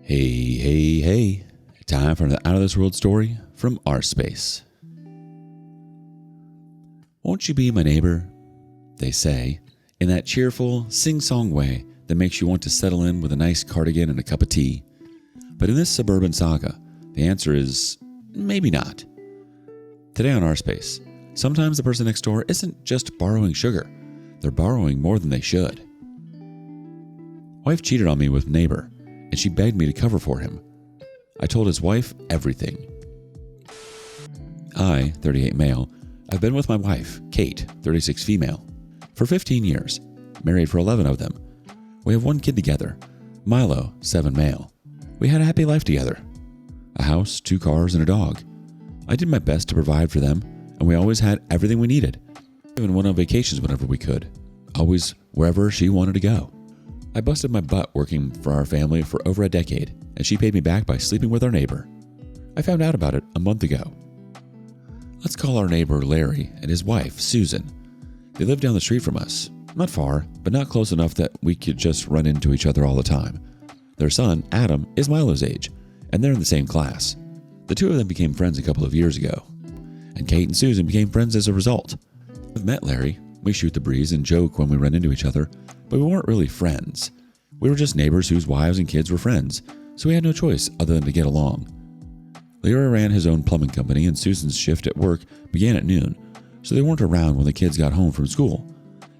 Hey. Time for an out of this world story from rSpace. Won't you be my neighbor? They say, in that cheerful, sing-song way that makes you want to settle in with a nice cardigan and a cup of tea. But in this suburban saga, the answer is maybe not. Today on rSpace, sometimes the person next door isn't just borrowing sugar, they're borrowing more than they should. Wife cheated on me with neighbor, and she begged me to cover for him. I told his wife everything. I, 38 male, have been with my wife, Kate, 36 female, for 15 years, married for 11 of them. We have one kid together, Milo, 7 male. We had a happy life together. A house, 2 cars, and a dog. I did my best to provide for them, and we always had everything we needed. Even went on vacations whenever we could, always wherever she wanted to go. I busted my butt working for our family for over a decade, and she paid me back by sleeping with our neighbor. I found out about it a month ago. Let's call our neighbor Larry and his wife, Susan. They live down the street from us, not far, but not close enough that we could just run into each other all the time. Their son, Adam, is Milo's age, and they're in the same class. The two of them became friends a couple of years ago, and Kate and Susan became friends as a result. I've met Larry. We shoot the breeze and joke when we run into each other, but we weren't really friends. We were just neighbors whose wives and kids were friends, so we had no choice other than to get along. Larry ran his own plumbing company, and Susan's shift at work began at noon, so they weren't around when the kids got home from school.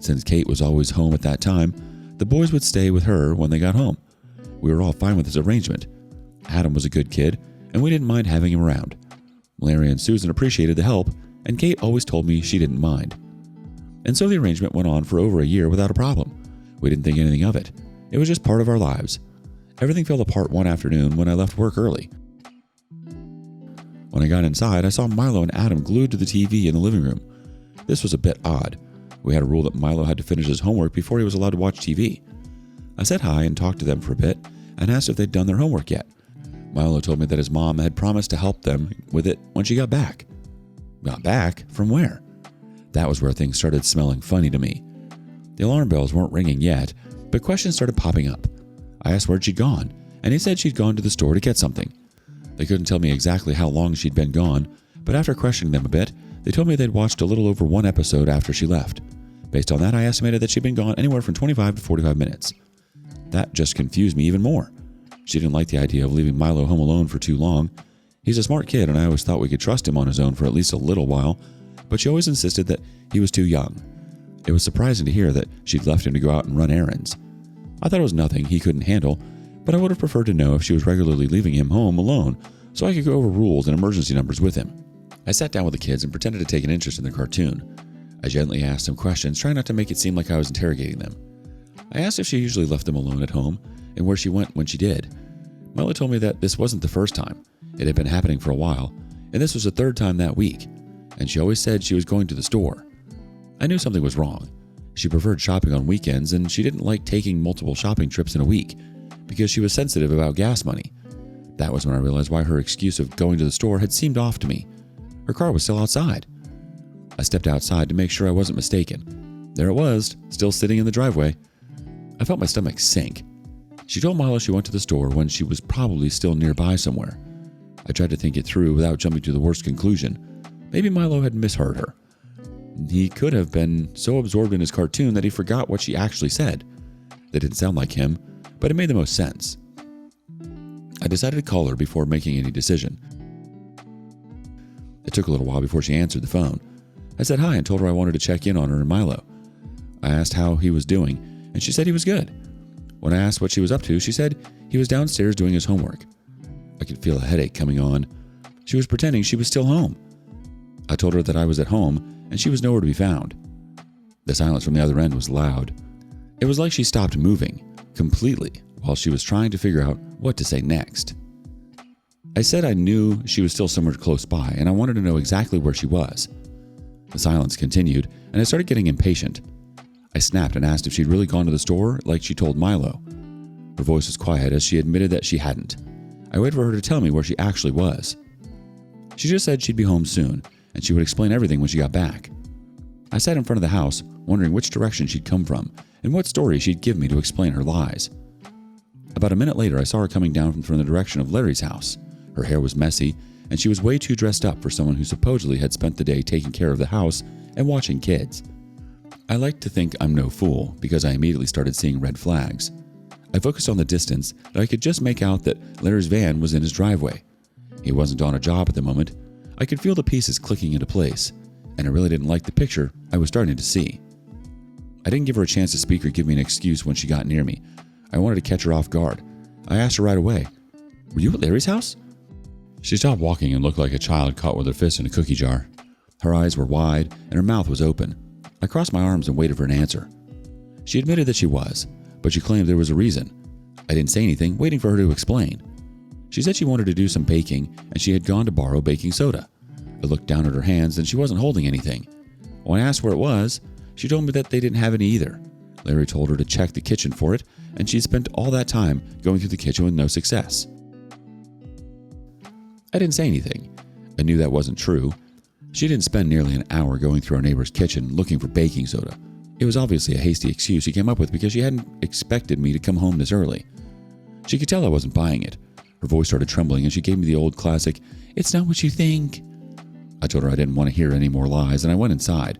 Since Kate was always home at that time, the boys would stay with her when they got home. We were all fine with this arrangement. Adam was a good kid, and we didn't mind having him around. Larry and Susan appreciated the help, and Kate always told me she didn't mind. And so the arrangement went on for over a year without a problem. We didn't think anything of it. It was just part of our lives. Everything fell apart one afternoon when I left work early. When I got inside, I saw Milo and Adam glued to the TV in the living room. This was a bit odd. We had a rule that Milo had to finish his homework before he was allowed to watch TV. I said hi and talked to them for a bit and asked if they'd done their homework yet. Milo told me that his mom had promised to help them with it when she got back. Got back? From where? That was where things started smelling funny to me. The alarm bells weren't ringing yet, but questions started popping up. I asked where'd she'd gone, and he said she'd gone to the store to get something. They couldn't tell me exactly how long she'd been gone, but after questioning them a bit, they told me they'd watched a little over 1 episode after she left. Based on that, I estimated that she'd been gone anywhere from 25 to 45 minutes. That just confused me even more. She didn't like the idea of leaving Milo home alone for too long. He's a smart kid, and I always thought we could trust him on his own for at least a little while, but she always insisted that he was too young. It was surprising to hear that she'd left him to go out and run errands. I thought it was nothing he couldn't handle, but I would have preferred to know if she was regularly leaving him home alone so I could go over rules and emergency numbers with him. I sat down with the kids and pretended to take an interest in their cartoon. I gently asked them questions, trying not to make it seem like I was interrogating them. I asked if she usually left them alone at home and where she went when she did. Milo told me that this wasn't the first time. It had been happening for a while, and this was the 3rd time that week, and she always said she was going to the store. I knew something was wrong. She preferred shopping on weekends, and she didn't like taking multiple shopping trips in a week because she was sensitive about gas money. That was when I realized why her excuse of going to the store had seemed off to me. Her car was still outside. I stepped outside to make sure I wasn't mistaken. There it was, still sitting in the driveway. I felt my stomach sink. She told Milo she went to the store when she was probably still nearby somewhere. I tried to think it through without jumping to the worst conclusion. Maybe Milo had misheard her. He could have been so absorbed in his cartoon that he forgot what she actually said. That didn't sound like him, but it made the most sense. I decided to call her before making any decision. It took a little while before she answered the phone. I said hi and told her I wanted to check in on her and Milo. I asked how he was doing, and she said he was good. When I asked what she was up to, she said he was downstairs doing his homework. I could feel a headache coming on. She was pretending she was still home. I told her that I was at home, and she was nowhere to be found. The silence from the other end was loud. It was like she stopped moving, completely, while she was trying to figure out what to say next. I said I knew she was still somewhere close by, and I wanted to know exactly where she was. The silence continued, and I started getting impatient. I snapped and asked if she'd really gone to the store like she told Milo. Her voice was quiet as she admitted that she hadn't. I waited for her to tell me where she actually was. She just said she'd be home soon, and she would explain everything when she got back. I sat in front of the house, wondering which direction she'd come from and what story she'd give me to explain her lies. About a minute later, I saw her coming down from the direction of Larry's house. Her hair was messy, and she was way too dressed up for someone who supposedly had spent the day taking care of the house and watching kids. I like to think I'm no fool because I immediately started seeing red flags. I focused on the distance and I could just make out that Larry's van was in his driveway. He wasn't on a job at the moment. I could feel the pieces clicking into place, and I really didn't like the picture I was starting to see. I didn't give her a chance to speak or give me an excuse when she got near me. I wanted to catch her off guard. I asked her right away, "Were you at Larry's house?" She stopped walking and looked like a child caught with her fist in a cookie jar. Her eyes were wide and her mouth was open. I crossed my arms and waited for an answer. She admitted that she was, but she claimed there was a reason. I didn't say anything, waiting for her to explain. She said she wanted to do some baking and she had gone to borrow baking soda. I looked down at her hands and she wasn't holding anything. When I asked where it was, she told me that they didn't have any either. Larry told her to check the kitchen for it, and she'd spent all that time going through the kitchen with no success. I didn't say anything. I knew that wasn't true. She didn't spend nearly an hour going through our neighbor's kitchen looking for baking soda. It was obviously a hasty excuse she came up with because she hadn't expected me to come home this early. She could tell I wasn't buying it. Her voice started trembling and she gave me the old classic, "It's not what you think." I told her I didn't want to hear any more lies and I went inside.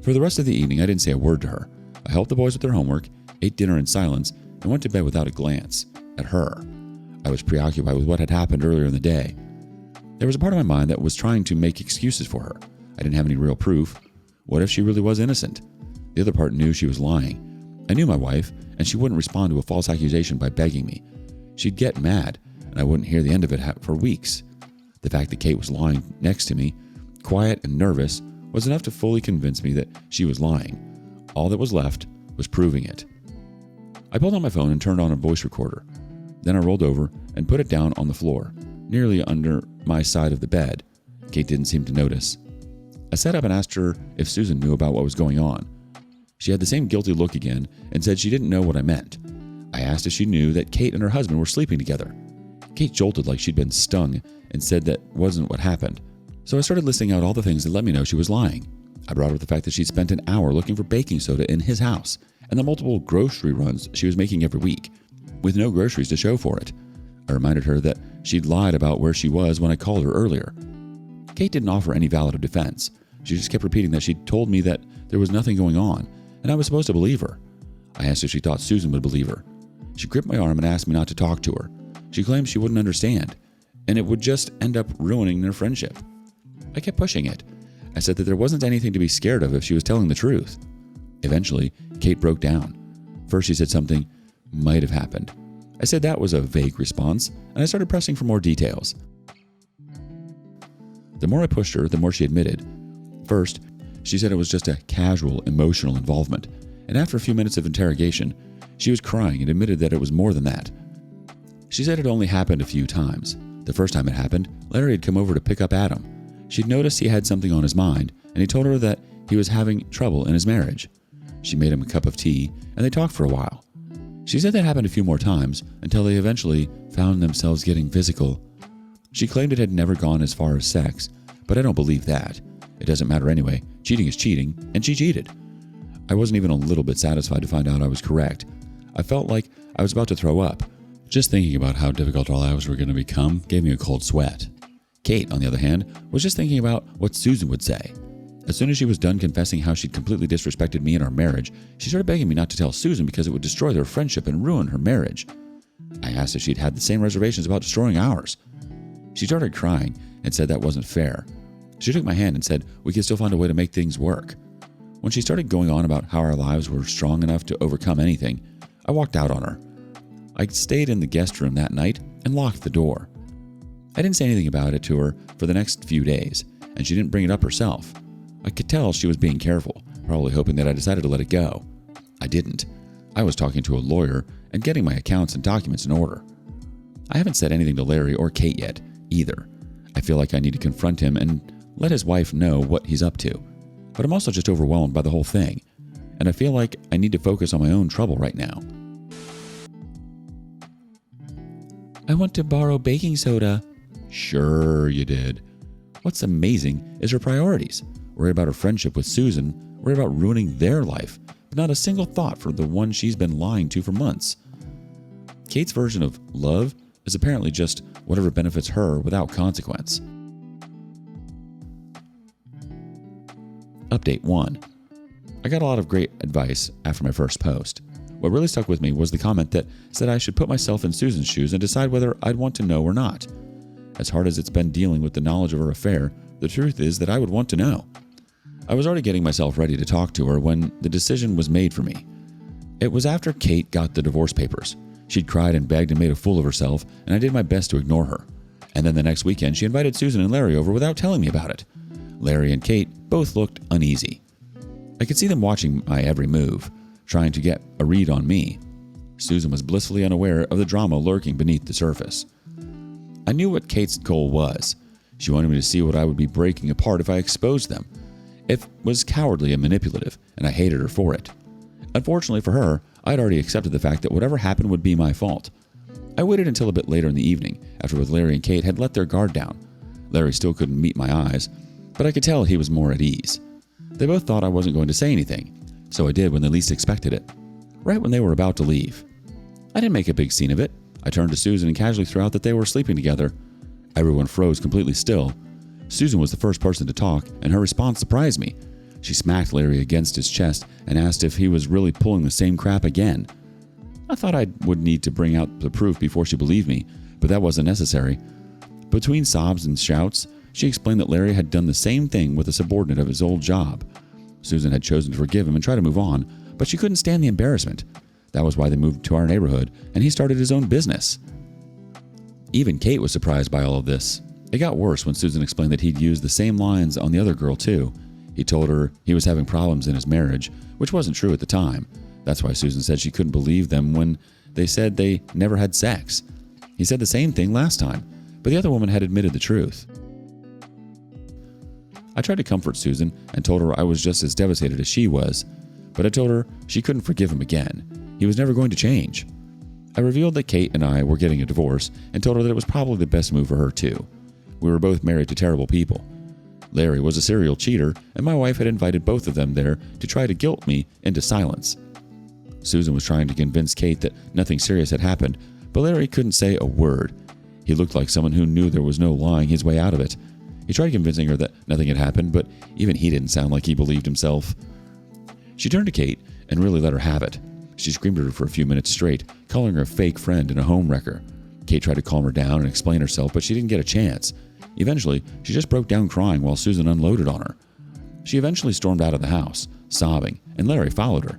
For the rest of the evening, I didn't say a word to her. I helped the boys with their homework, ate dinner in silence, and went to bed without a glance at her. I was preoccupied with what had happened earlier in the day. There was a part of my mind that was trying to make excuses for her. I didn't have any real proof. What if she really was innocent? The other part knew she was lying. I knew my wife, and she wouldn't respond to a false accusation by begging me. She'd get mad, and I wouldn't hear the end of it for weeks. The fact that Kate was lying next to me, quiet and nervous, was enough to fully convince me that she was lying. All that was left was proving it. I pulled out my phone and turned on a voice recorder. Then I rolled over and put it down on the floor, nearly under my side of the bed. Kate didn't seem to notice. I sat up and asked her if Susan knew about what was going on. She had the same guilty look again and said she didn't know what I meant. I asked if she knew that Kate and her husband were sleeping together. Kate jolted like she'd been stung and said that wasn't what happened. So I started listing out all the things that let me know she was lying. I brought up the fact that she'd spent an hour looking for baking soda in his house and the multiple grocery runs she was making every week, with no groceries to show for it. I reminded her that she'd lied about where she was when I called her earlier. Kate didn't offer any valid defense. She just kept repeating that she'd told me that there was nothing going on, and I was supposed to believe her. I asked if she thought Susan would believe her. She gripped my arm and asked me not to talk to her. She claimed she wouldn't understand, and it would just end up ruining their friendship. I kept pushing it. I said that there wasn't anything to be scared of if she was telling the truth. Eventually, Kate broke down. First, she said something might have happened. I said that was a vague response, and I started pressing for more details. The more I pushed her, the more she admitted. First, she said it was just a casual, emotional involvement, and after a few minutes of interrogation, she was crying and admitted that it was more than that. She said it only happened a few times. The first time it happened, Larry had come over to pick up Adam. She'd noticed he had something on his mind, and he told her that he was having trouble in his marriage. She made him a cup of tea, and they talked for a while. She said that happened a few more times until they eventually found themselves getting physical. She claimed it had never gone as far as sex, but I don't believe that. It doesn't matter anyway. Cheating is cheating, and she cheated. I wasn't even a little bit satisfied to find out I was correct. I felt like I was about to throw up. Just thinking about how difficult our lives were going to become gave me a cold sweat. Kate, on the other hand, was just thinking about what Susan would say. As soon as she was done confessing how she'd completely disrespected me in our marriage, she started begging me not to tell Susan because it would destroy their friendship and ruin her marriage. I asked if she'd had the same reservations about destroying ours. She started crying and said that wasn't fair. She took my hand and said we could still find a way to make things work. When she started going on about how our lives were strong enough to overcome anything, I walked out on her. I stayed in the guest room that night and locked the door. I didn't say anything about it to her for the next few days, and she didn't bring it up herself. I could tell she was being careful, probably hoping that I decided to let it go. I didn't. I was talking to a lawyer and getting my accounts and documents in order. I haven't said anything to Larry or Kate yet, either. I feel like I need to confront him and let his wife know what he's up to. But I'm also just overwhelmed by the whole thing, and I feel like I need to focus on my own trouble right now. I want to borrow baking soda. Sure you did. What's amazing is her priorities. Worried about her friendship with Susan, worried about ruining their life, but not a single thought for the one she's been lying to for months. Kate's version of love is apparently just whatever benefits her without consequence. Update 1. I got a lot of great advice after my first post. What really stuck with me was the comment that said I should put myself in Susan's shoes and decide whether I'd want to know or not. As hard as it's been dealing with the knowledge of her affair, the truth is that I would want to know. I was already getting myself ready to talk to her when the decision was made for me. It was after Kate got the divorce papers. She'd cried and begged and made a fool of herself, and I did my best to ignore her. And then the next weekend, she invited Susan and Larry over without telling me about it. Larry and Kate both looked uneasy. I could see them watching my every move, trying to get a read on me. Susan was blissfully unaware of the drama lurking beneath the surface. I knew what Kate's goal was. She wanted me to see what I would be breaking apart if I exposed them. It was cowardly and manipulative, and I hated her for it. Unfortunately for her, I'd already accepted the fact that whatever happened would be my fault. I waited until a bit later in the evening, after both Larry and Kate had let their guard down. Larry still couldn't meet my eyes, but I could tell he was more at ease. They both thought I wasn't going to say anything, so I did when they least expected it, right when they were about to leave. I didn't make a big scene of it. I turned to Susan and casually threw out that they were sleeping together. Everyone froze completely still. Susan was the first person to talk, and her response surprised me. She smacked Larry against his chest and asked if he was really pulling the same crap again. I thought I would need to bring out the proof before she believed me, but that wasn't necessary. Between sobs and shouts, she explained that Larry had done the same thing with a subordinate of his old job. Susan had chosen to forgive him and try to move on, but she couldn't stand the embarrassment. That was why they moved to our neighborhood, and he started his own business. Even Kate was surprised by all of this. It got worse when Susan explained that he'd used the same lines on the other girl too. He told her he was having problems in his marriage, which wasn't true at the time. That's why Susan said she couldn't believe them when they said they never had sex. He said the same thing last time, but the other woman had admitted the truth. I tried to comfort Susan and told her I was just as devastated as she was, but I told her she couldn't forgive him again. He was never going to change. I revealed that Kate and I were getting a divorce and told her that it was probably the best move for her too. We were both married to terrible people. Larry was a serial cheater, and my wife had invited both of them there to try to guilt me into silence. Susan was trying to convince Kate that nothing serious had happened, but Larry couldn't say a word. He looked like someone who knew there was no lying his way out of it. He tried convincing her that nothing had happened, but even he didn't sound like he believed himself. She turned to Kate and really let her have it. She screamed at her for a few minutes straight, calling her a fake friend and a home wrecker. Kate tried to calm her down and explain herself, but she didn't get a chance. Eventually, she just broke down crying while Susan unloaded on her. She eventually stormed out of the house, sobbing, and Larry followed her.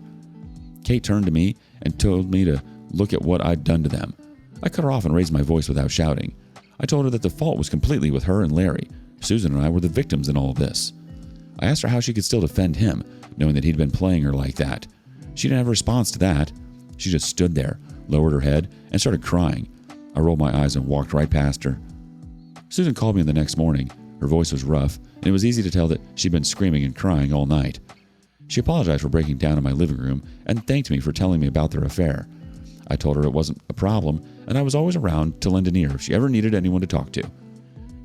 Kate turned to me and told me to look at what I'd done to them. I cut her off and raised my voice without shouting. I told her that the fault was completely with her and Larry. Susan and I were the victims in all of this. I asked her how she could still defend him, knowing that he'd been playing her like that. She didn't have a response to that. She just stood there, lowered her head, and started crying. I rolled my eyes and walked right past her. Susan called me the next morning. Her voice was rough, and it was easy to tell that she'd been screaming and crying all night. She apologized for breaking down in my living room and thanked me for telling me about their affair. I told her it wasn't a problem, and I was always around to lend an ear if she ever needed anyone to talk to.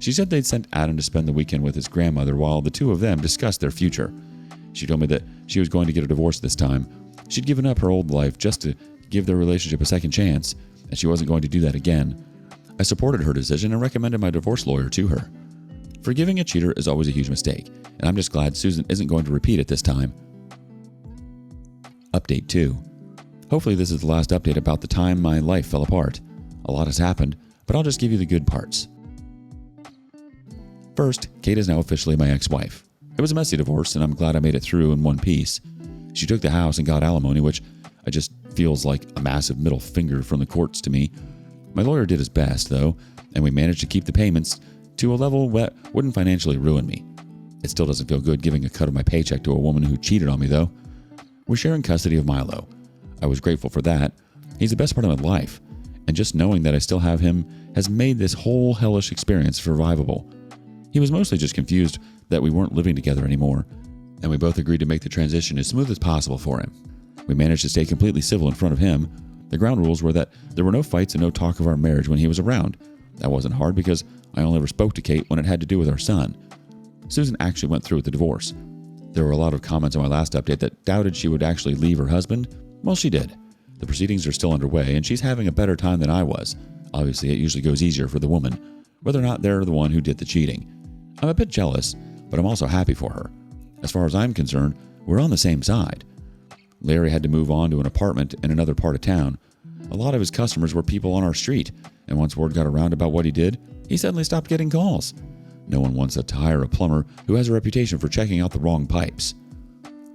She said they'd sent Adam to spend the weekend with his grandmother while the two of them discussed their future. She told me that she was going to get a divorce this time. She'd given up her old life just to give their relationship a second chance, and she wasn't going to do that again. I supported her decision and recommended my divorce lawyer to her. Forgiving a cheater is always a huge mistake, and I'm just glad Susan isn't going to repeat it this time. Update 2. Hopefully this is the last update about the time my life fell apart. A lot has happened, but I'll just give you the good parts. First, Kate is now officially my ex-wife. It was a messy divorce, and I'm glad I made it through in one piece. She took the house and got alimony, which I just feels like a massive middle finger from the courts to me. My lawyer did his best, though, and we managed to keep the payments to a level that wouldn't financially ruin me. It still doesn't feel good giving a cut of my paycheck to a woman who cheated on me, though. We're sharing custody of Milo. I was grateful for that. He's the best part of my life, and just knowing that I still have him has made this whole hellish experience survivable. He was mostly just confused that we weren't living together anymore, and we both agreed to make the transition as smooth as possible for him. We managed to stay completely civil in front of him. The ground rules were that there were no fights and no talk of our marriage when he was around. That wasn't hard because I only ever spoke to Kate when it had to do with our son. Susan actually went through with the divorce. There were a lot of comments on my last update that doubted she would actually leave her husband. Well, she did. The proceedings are still underway, and she's having a better time than I was. Obviously, it usually goes easier for the woman, whether or not they're the one who did the cheating. I'm a bit jealous, but I'm also happy for her. As far as I'm concerned, we're on the same side. Larry had to move on to an apartment in another part of town. A lot of his customers were people on our street, and once word got around about what he did, he suddenly stopped getting calls. No one wants to hire a plumber who has a reputation for checking out the wrong pipes.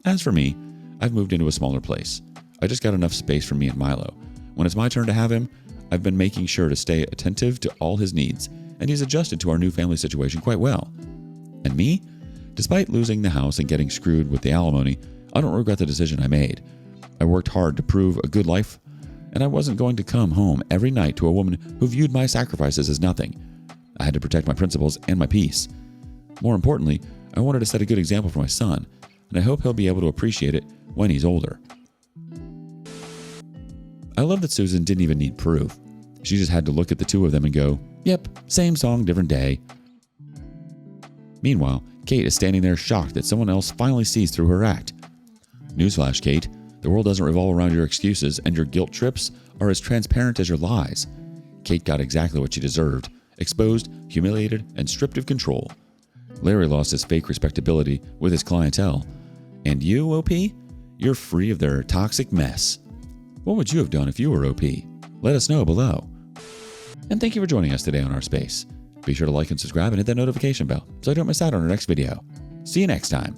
As for me, I've moved into a smaller place. I just got enough space for me and Milo. When it's my turn to have him, I've been making sure to stay attentive to all his needs, and he's adjusted to our new family situation quite well. And me? Despite losing the house and getting screwed with the alimony, I don't regret the decision I made. I worked hard to prove a good life, and I wasn't going to come home every night to a woman who viewed my sacrifices as nothing. I had to protect my principles and my peace. More importantly, I wanted to set a good example for my son, and I hope he'll be able to appreciate it when he's older. I love that Susan didn't even need proof. She just had to look at the two of them and go, "Yep, same song, different day." Meanwhile, Kate is standing there shocked that someone else finally sees through her act. Newsflash, Kate, the world doesn't revolve around your excuses, and your guilt trips are as transparent as your lies. Kate got exactly what she deserved: exposed, humiliated, and stripped of control. Larry lost his fake respectability with his clientele. And you, OP? You're free of their toxic mess. What would you have done if you were OP? Let us know below. And thank you for joining us today on rSpace. Be sure to like and subscribe and hit that notification bell so you don't miss out on our next video. See you next time.